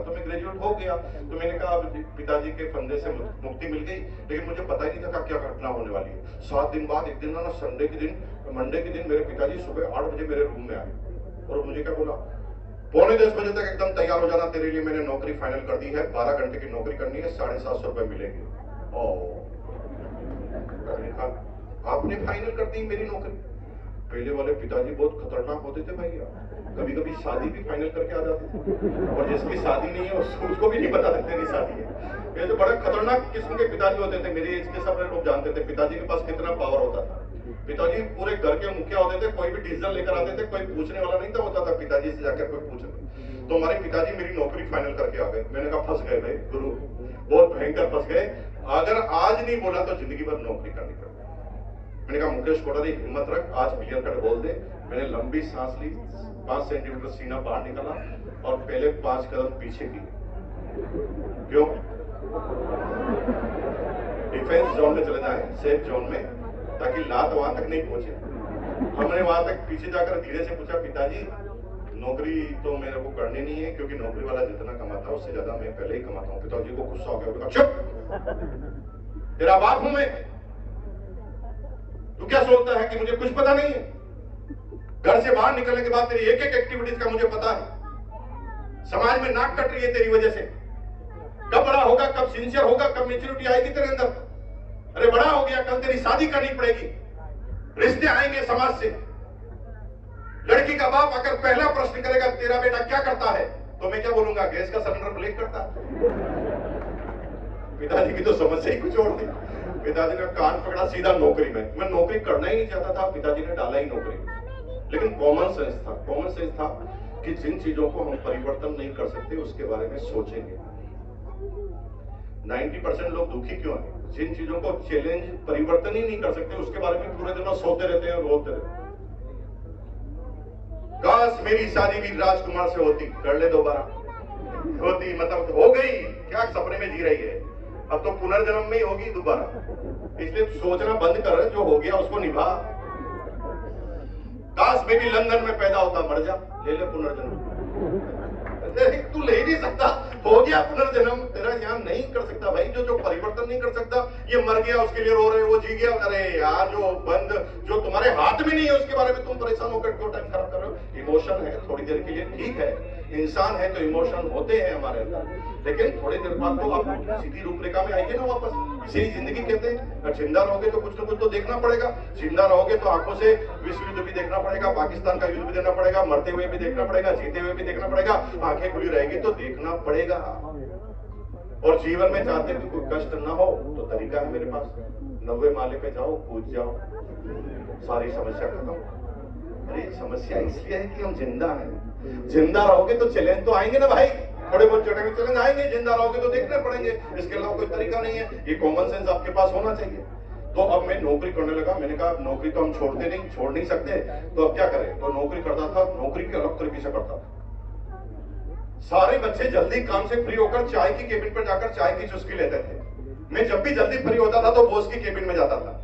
तो मैं ग्रेजुएट हो गया। तो मैंने कहा अब पिताजी के फंदे से मुक्ति मिल गई, लेकिन मुझे पता ही नहीं था क्या घटना होने वाली है। 7 दिन बाद एक दिन ना संडे के दिन, मंडे के दिन मेरे पिताजी सुबह 8 बजे मेरे रूम में आए और मुझे क्या बोला, पौने 10 बजे तक एकदम तैयार हो जाना, तेरे लिए मैंने नौकरी फाइनल कर दी है, 12 घंटे की नौकरी करनी है, 750 रुपए मिलेंगे। आपने फाइनल कर दी मेरी नौकरी। पहले वाले पिताजी बहुत खतरनाक होते थे भैया, कभी कभी शादी भी फाइनल करके आ जाते थे, और जिसकी शादी नहीं है उसको भी नहीं बता देते मेरी शादी है। ये तो बड़े खतरनाक किस्म के पिताजी होते थे। मेरे एज के सब लोग जानते थे पिताजी के पास कितना पावर होता था। पिताजी पूरे घर के मुखिया होते थे, कोई भी डिसीजन लेकर आते थे, कोई पूछने वाला नहीं था, होता था पिताजी से जाकर कोई पूछे। तो हमारे पिताजी मेरी नौकरी फाइनल करके आ गए। मैंने कहा फंस गए भाई गुरु, बहुत भयंकर फंस गए, अगर आज नहीं बोला तो जिंदगी भर नौकरी करनी पड़ेगी। मैंने कहा मुकेश कोठारी हिम्मत रख, आज क्लियर कट बोल दे। मैंने लंबी सांस ली, 5 सेंटीमीटर सीना बाहर निकाला और पहले 5 कदम पीछे किए। क्यों? डिफेंस जोन में चले जाए, सेफ जोन में, ताकि लात वहां तक नहीं पहुंचे। हमने वहां तक पीछे जाकर धीरे से पूछा, पिताजी नौकरी तो मेरे को करनी नहीं है, क्योंकि नौकरी वाला जितना कमाता है उससे ज्यादा मैं पहले ही कमाता हूँ। पिताजी को गुस्सा हो गया, चुप, तेरा बाप हूं मैं, तू क्या सोचता है कि मुझे कुछ पता नहीं है? घर से बाहर निकलने के बाद तेरी एक एक एक्टिविटीज का मुझे पता है। समाज में नाक कट रही है तेरी वजह से। कब बड़ा होगा, कब सिंसियर होगा, कब मेच्योरिटी आएगी तेरे अंदर? अरे बड़ा हो गया, कल तेरी शादी करनी पड़ेगी, रिश्ते आएंगे समाज से। लड़की का बाप अगर पहला प्रश्न करेगा तेरा बेटा क्या करता है, तो मैं क्या बोलूंगा, गैस का सिलेंडर ब्रेक करता है। पिताजी की तो समस्या ही कुछ और थी। पिताजी ने कान पकड़ा सीधा नौकरी में। मैं नौकरी करना ही नहीं चाहता था, पिताजी ने डाला ही नौकरी में। लेकिन कॉमन सेंस था कि जिन चीजों को हम परिवर्तन नहीं कर सकते उसके बारे में सोचेंगे। 90% लोग दुखी क्यों हैं? जिन चीजों को चैलेंज परिवर्तन ही नहीं कर सकते उसके बारे में पूरे दिन सोते रहते हैं, रोते रहते हैं। काश मेरी शादी भी राजकुमार से होती, कर ले दोबारा होती, मतलब हो गई, क्या सपने में जी रही है? अब तो पुनर्जन्म में ही होगी दोबारा। इसलिए सोचना बंद कर, जो हो गया उसको निभा। काश मैं भी लंदन में पैदा होता, मर जा, ले ले पुनर्जन्म। तू ले नहीं सकता, हो गया पुनर्जन्म, तेरा ध्यान नहीं कर सकता भाई। जो परिवर्तन नहीं कर सकता, ये मर गया उसके लिए रो रहे, वो जी गया, अरे यार जो तुम्हारे हाथ में नहीं है उसके बारे में तुम परेशान होकर क्यों टाइम खराब कर रहे हो? इमोशन है थोड़ी देर के लिए, ठीक है, इंसान है तो इमोशन होते हैं हमारे अंदर, लेकिन थोड़ी देर बाद तो आप सीधी रूपरेखा में आएंगे ना वापस। इसे जिंदगी कहते हैं। जिंदा रहोगे तो कुछ ना कुछ तो देखना पड़ेगा। जिंदा रहोगे तो आंखों से विश्व युद्ध भी देखना पड़ेगा, पाकिस्तान का युद्ध भी देखना पड़ेगा, मरते हुए भी देखना पड़ेगा, जीते हुए भी देखना पड़ेगा। आंखें खुली रहेगी तो देखना पड़ेगा। और जीवन में चाहते कि कोई कष्ट ना हो तो तरीका है मेरे पास, 90 माले पे जाओ, कूद जाओ, सारी समस्या खत्म। अरे समस्या इसलिए है कि हम जिंदा हैं। जिंदा रहोगे तो चैलेंज तो आएंगे ना भाई, थोड़े बहुत छोटे में चैलेंज आएंगे। जिंदा रहोगे तो देखने पड़ेंगे, इसके अलावा कोई तरीका नहीं है। ये कॉमन सेंस आपके पास होना चाहिए। तो अब मैं नौकरी करने लगा। मैंने कहा नौकरी तो हम छोड़ नहीं सकते, तो अब क्या करें? तो नौकरी करता था, नौकरी भी अलग तरीके से करता था। सारे बच्चे जल्दी काम से फ्री होकर चाय की केबिन पर जाकर चाय की चुस्की लेते थे। मैं जब भी जल्दी फ्री होता था तो बॉस की केबिन में जाता था।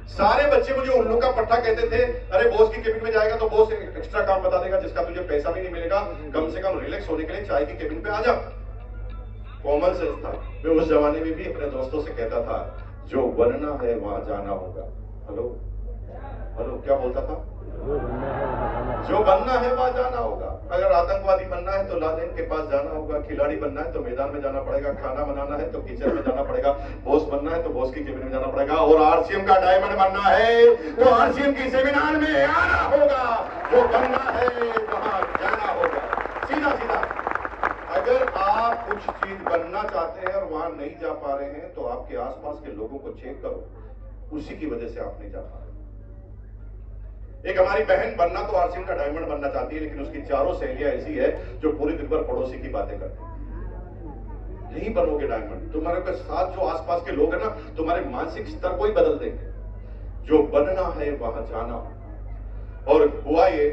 सारे बच्चे मुझे उल्लू का पट्टा कहते थे, अरे बॉस की केबिन में जाएगा तो बॉस एक्स्ट्रा काम बता देगा जिसका तुझे पैसा भी नहीं मिलेगा, कम से कम रिलैक्स होने के लिए चाय की केबिन पे आ जा। कॉमन सेंस था। मैं उस जमाने में भी अपने दोस्तों से कहता था, जो बनना है वहां जाना होगा। हेलो हेलो, क्या बोलता था? जो बनना है वहां जाना होगा। अगर आतंकवादी बनना है तो लादेन के पास जाना होगा, खिलाड़ी बनना है तो मैदान में जाना पड़ेगा, खाना बनाना है तो किचन में जाना पड़ेगा, बॉस बनना है तो बॉस की केबिन में जाना पड़ेगा, और आरसीएम का डायमंड बनना है तो आरसीएम की सेमिनार में आना होगा। जो बनना है वहां जाना होगा। सीधा सीधा। अगर आप कुछ चीज बनना चाहते हैं और वहां नहीं जा पा रहे हैं तो आपके आसपास के लोगों को चेक करो, उसी की वजह से आप नहीं जा पा रहे। एक हमारी बहन बनना तो आरसीएम का डायमंड बनना चाहती है, लेकिन उसकी चारों सहेलियां ऐसी है जो पूरी दिन भर पड़ोसी की बातें करती है। नहीं बनोगे डायमंड। तुम्हारे साथ जो आसपास के लोग हैं ना, तुम्हारे मानसिक स्तर को ही बदल देंगे। जो बनना है वहां जाना। और हुआ ये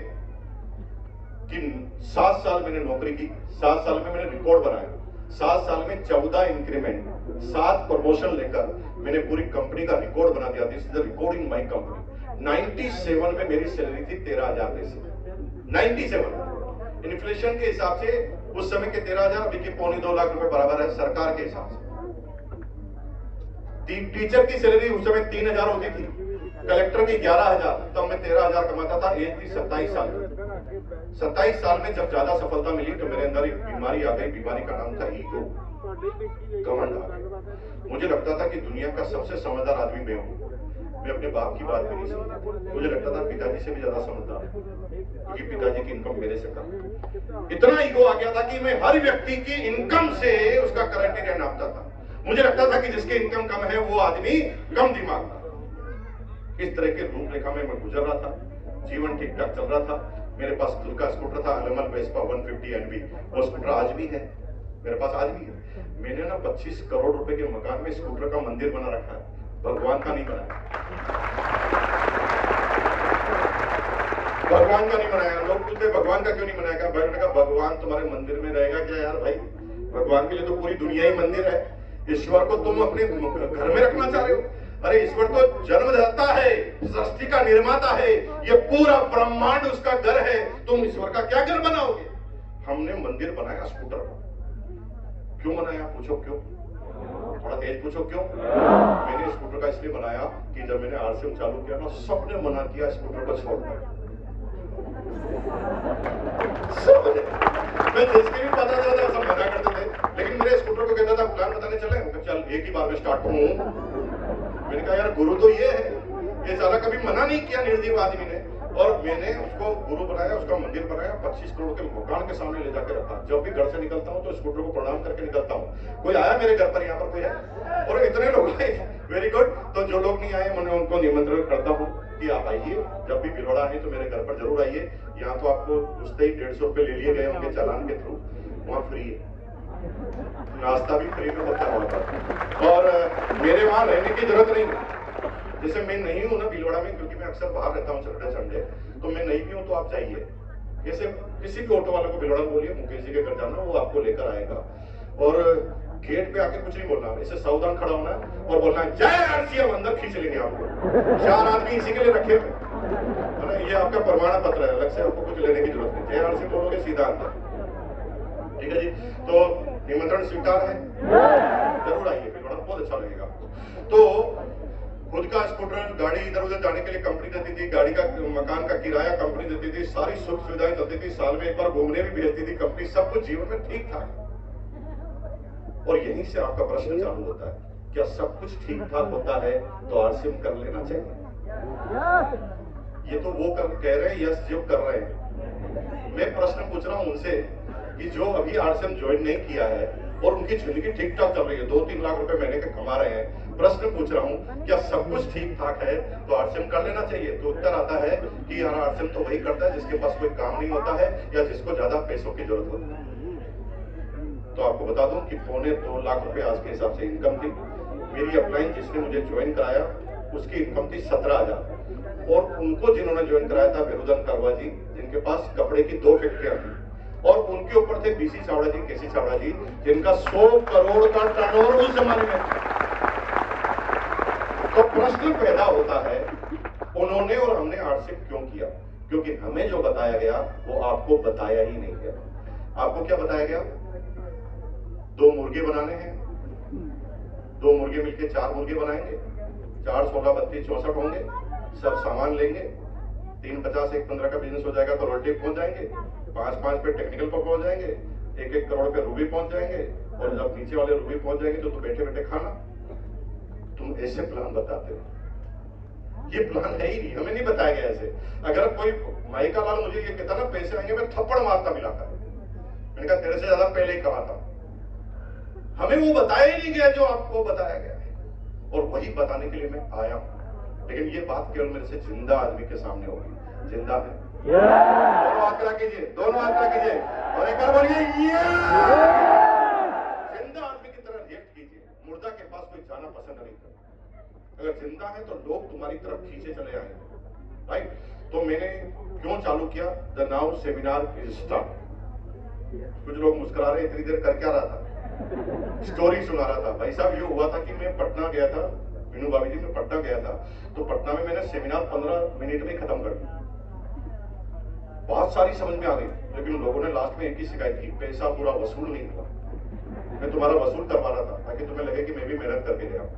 कि 7 साल मैंने नौकरी की, 7 साल में मैंने रिकॉर्ड बनाया, 7 साल में 14 इंक्रीमेंट, 7 प्रमोशन लेकर मैंने पूरी कंपनी का रिकॉर्ड बना दिया। This is the record in my company. 97 में मेरी सैलरी थी 13,000 पैसे। 97 इन्फ्लेशन के हिसाब से उस समय के 13,000 अभी के 2.25 लाख रुपए बराबर है सरकार के हिसाब से। टीचर की सैलरी उस समय 3,000 होती थी, कलेक्टर की 11,000, तब मैं 13,000 कमाता था। एज थी 27 साल। 27 साल में जब ज्यादा सफलता मिली तो मेरे अंदर एक बीमारी आ गई। बीमारी का नाम था ईगो, घमंड आ गया। मुझे लगता था कि दुनिया का सबसे समझदार आदमी मैं हूं। मैं अपने बाप की बात भी नहीं सुनता। मुझे लगता था पिताजी से भी ज्यादा समझदार, क्योंकि पिताजी की इनकम मेरे से कम। इतना ईगो आ गया था कि मैं हर व्यक्ति की इनकम से उसका क्राइटेरिया नापता था। मुझे लगता था कि जिसकी इनकम कम है वो आदमी कम दिमाग का। इस तरह के रूपरेखा में मैं गुजर रहा था। जीवन ठीक ठाक चल रहा था। मेरे पास खुद का स्कूटर था, एलएमएल वेस्पा 150 एनबी। वो स्कूटर आज भी है मेरे पास, आज भी है। मैंने ना 25 करोड़ रुपए के मकान में स्कूटर का मंदिर बना रखा है, भगवान का नहीं बनाया। भगवान का नहीं बनाया। लोग पूछते भगवान का क्यों नहीं बनाया? मैंने कहा भगवान तुम्हारे मंदिर में रहेगा क्या यार भाई? भगवान के लिए तो पूरी दुनिया ही मंदिर है। ईश्वर को तुम अपने घर में रखना चाह रहे हो? अरे ईश्वर तो जन्मदाता है, सृष्टि का निर्माता है, ये पूरा ब्रह्मांड उसका घर है। तुम ईश्वर का क्या घर बनाओगे? हमने मंदिर बनाया स्कूटर का। क्यों बनाया? पूछो क्यों? थोड़ा तेज पूछो क्यों? मैंने स्कूटर का इसलिए बनाया कि जब मैंने आरसीएम चालू किया ना, सबने मना किया स्कूटर को छोड़कर। सबने, मैं जिसके भी पता चलता सब मना करते थे, लेकिन मेरे स्कूटर को कहता था प्लान बताने चले, चल एक ही बार में स्टार्ट करूं। मैंने कहा यार गुरु तो ये है, ये सारा कभी मना नहीं किया निर्जीव आदमी ने। और मैंने उसको गुरु बनाया, उसका मंदिर बनाया, 25 करोड़ के मकान के सामने ले जाकर रखा। जब भी घर से निकलता हूँ तो स्कूटर को प्रणाम करके निकलता हूँ। कोई आया मेरे घर पर? यहाँ पर कोई है? और इतने लोग आए, वेरी गुड। तो जो लोग नहीं आए मैंने उनको निमंत्रण करता हूँ कि आप आइए, जब भी भिलवाड़ा आए तो मेरे घर पर जरूर आइए। यहाँ तो आपको घुसते ही 150 रुपए ले लिए गए होंगे चालान के थ्रू, वहाँ फ्री है, नाश्ता भी फ्री में होता है वहां पर। और मेरे वहां रहने की जरूरत नहीं है। जैसे मैं नहीं हूं ना भिलवाड़ा में, क्योंकि मैं अक्सर बाहर रहता हूँ सैटरडे संडे, तो मैं नहीं भी हूं तो आप जाइए। जैसे किसी भी ऑटो वाले को भिलवाड़ा बोलिए मुकेश जी के घर जाना, वो आपको लेकर आएगा। और गेट पे आके कुछ नहीं बोलना, ऐसे सावधान खड़ा होना और बोलना है जय आरसीएम, अंदर खींच लेंगे आपको। 4 आदमी इसी के लिए रखे है ना, ये आपका प्रमाण पत्र है, अलग से आपको कुछ लेने की जरूरत नहीं। जय आरसीएम बोलोगे सीधा अंदर, ठीक है जी। तो निमंत्रण स्वीकार है, जरूर आइए भिलवाड़ा, बहुत अच्छा लगेगा आपको। तो खुद का स्कूटर, गाड़ी इधर उधर जाने के लिए कंपनी देती थी, गाड़ी का मकान का किराया कंपनी देती थी, सारी सुख सुविधाएं देती थी, साल में एक बार घूमने भी भेजती थी कंपनी, सब कुछ जीवन में ठीक ठाक। और यहीं से आपका प्रश्न चालू होता है, क्या सब कुछ ठीक ठाक होता है तो आरसीएम कर लेना चाहिए? ये तो वो कह रहे हैं, यस जो कर रहे हैं। मैं प्रश्न पूछ रहा हूं उनसे कि जो अभी आरसीएम ज्वाइन नहीं किया है और उनकी जिंदगी ठीक ठाक चल रही है, 2-3 लाख रुपए महीने के कमा रहे हैं, प्रश्न पूछ रहा हूं क्या सब कुछ ठीक ठाक है तो आरसीएम कर लेना चाहिए? तो उत्तर आता है कि यार आरसीएम तो वही करता है जिसके पास कोई काम नहीं होता है या जिसको ज्यादा पैसों की जरूरत होती है। तो आपको बता दूं कि 2.25 लाख रुपए आज के हिसाब से इनकम थी। मेरी अपलाइन जिसने मुझे ज्वाइन कराया उसकी इनकम थी 17,000। और उनको जिन्होंने ज्वाइन कराया था बेरुदन करवा जी, जिनके पास कपड़े की 2 फैक्ट्रियां थी, और उनके ऊपर थे बीसी चावड़ा जी, केसी चावड़ा जी, जिनका 100 करोड़ का टर्नओवर उस जमाने में। तो प्रश्न पैदा होता है उन्होंने और हमने आरसीएम क्यों किया? क्योंकि हमें जो बताया गया वो आपको बताया ही नहीं गया। आपको क्या बताया गया? 2 मुर्गे बनाने हैं, 2 मुर्गे मिलके 4 मुर्गे बनाएंगे, 4 16 32 64 होंगे, सब सामान लेंगे, 3 50 1 15 का बिजनेस हो जाएगा तो रॉयल्टी पहुंच जाएंगे, 5 पे टेक्निकल पर पहुंच जाएंगे, 1 करोड़ पे रूबी पहुंच जाएंगे, और जब नीचे वाले रूबी पहुंच जाएंगे तो बैठे बैठे खाना। तुम ऐसे प्लान बताते हो? ये प्लान है ही नहीं, हमें नहीं बताया गया ऐसे। अगर कोई माइका लाल मुझे ये कहता ना पैसे आएंगे, मैं थप्पड़ मारता मिलाकर। मैंने कहा तेरे से ज्यादा पहले ही कहा था। हमें वो बताया ही नहीं गया जो आपको बताया गया है, और वही बताने के लिए मैं आया हूं। लेकिन ये बात केवल मेरे से जिंदा आदमी के सामने होगी। जिंदा है? दोनों हाथ खड़ा कीजिए, दोनों हाथ खड़ा कीजिए और एक बार बोलिए जिंदा आदमी की तरह रिएक्ट कीजिए। मुर्दा के पास कोई जाना पसंद नहीं करता। अगर जिंदा है तो लोग तुम्हारी तरफ खींचे चले आएंगे, राइट? तो मैंने क्यों चालू किया? The now seminar is start. कुछ लोग मुस्कुरा रहे, इतनी देर कर क्या रहा था? स्टोरी सुना रहा था। भाई साहब ये हुआ था कि मैं पटना गया था, मीनू भाभी जी, मैं पटना गया था, तो पटना में मैंने सेमिनार 15 मिनट में खत्म कर दिया। बहुत सारी समझ में आ गई, लेकिन उन लोगों ने लास्ट में एक ही शिकायत की, पैसा पूरा वसूल नहीं हुआ। मैं तुम्हारा वसूल करवा रहा था ताकि तुम्हें लगे कि मैं भी मेहनत करके गया।